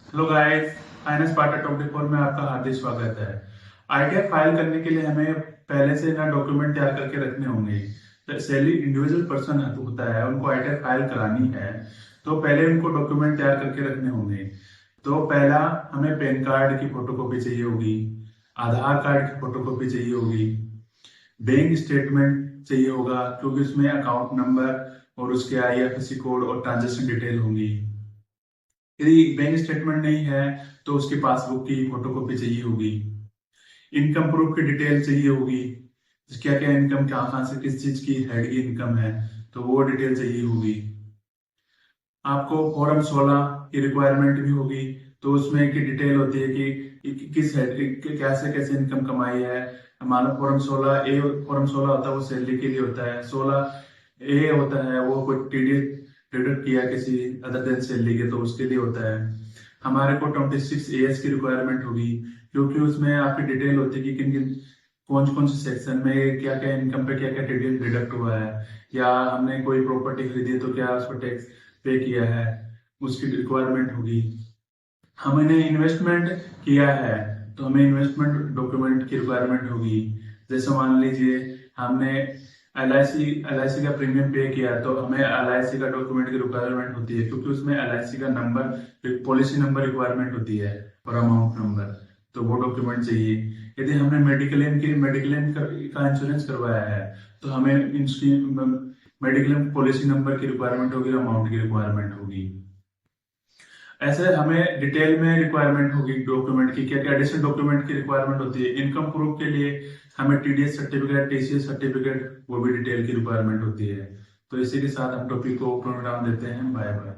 Hello guys, finance part 24 में आपका हार्दिक स्वागत है। आईटीआर फाइल करने के लिए हमें पहले से ना डॉक्यूमेंट तैयार करके रखने होंगे। तो सैलरी इंडिविजुअल पर्सन होता है, उनको आईटीआर फाइल करानी है तो पहले उनको डॉक्यूमेंट तैयार करके रखने होंगे। तो पहला हमें पैन कार्ड की फोटोकॉपी चाहिए होगी, आधार कार्ड की फोटोकॉपी चाहिए होगी, बैंक स्टेटमेंट चाहिए होगा क्योंकि उसमें अकाउंट नंबर और उसके आईएफएससी कोड और ट्रांजेक्शन डिटेल होंगी। यदि बैंक स्टेटमेंट नहीं है तो उसकी पासबुक की फोटोकॉपी चाहिए होगी। इनकम प्रूफ की डिटेल चाहिए होगी, क्या क्या इनकम, कहाँ कहाँ से किस चीज की हेड की इनकम है, तो वो डिटेल चाहिए होगी। आपको फॉर्म 16 की रिक्वायरमेंट भी होगी, तो उसमें की डिटेल होती है कि किस हेड कैसे कैसे इनकम कमाई है। मान लो फॉर्म 16 ए, फॉर्म 16 होता है वो सैलरी के लिए होता है, 16 ए होता है वो कोई टीडीएस डिडक्ट किया किसी अदर देन सैलरी के, तो उसके लिए होता है। हमारे को 26 एएस की रिक्वायरमेंट होगी क्योंकि उसमें आपकी डिटेल होती है कि किन किन कौन कौन से सेक्शन में क्या क्या इनकम पे क्या क्या डिटेल डिडक्ट हुआ है, या हमने कोई प्रॉपर्टी खरीदी है तो क्या उस पर टैक्स पे किया है, उसकी रिक्वायरमेंट होगी। हमने इन्वेस्टमेंट किया है तो हमें इन्वेस्टमेंट डॉक्यूमेंट की रिक्वायरमेंट होगी। जैसे मान लीजिए हमने एल आई सी का प्रीमियम पे किया तो हमें एल आई सी का डॉक्यूमेंट की रिक्वायरमेंट होती है क्योंकि उसमें एल आई सी का नंबर, पॉलिसी नंबर रिक्वायरमेंट होती है और अमाउंट नंबर, तो वो डॉक्यूमेंट चाहिए। यदि हमने मेडिक्लेम का इंश्योरेंस करवाया है तो हमें मेडिक्लेम पॉलिसी नंबर की रिक्वायरमेंट होगी, अमाउंट की रिक्वायरमेंट होगी। ऐसे हमें डिटेल में रिक्वायरमेंट होगी डॉक्यूमेंट की, क्या क्या एडिशनल डॉक्यूमेंट की रिक्वायरमेंट होती है। इनकम प्रूफ के लिए हमें टीडीएस सर्टिफिकेट, टीसीएस सर्टिफिकेट, वो भी डिटेल की रिक्वायरमेंट होती है। तो इसी के साथ हम टॉपिक को प्रोग्राम देते हैं। Bye bye.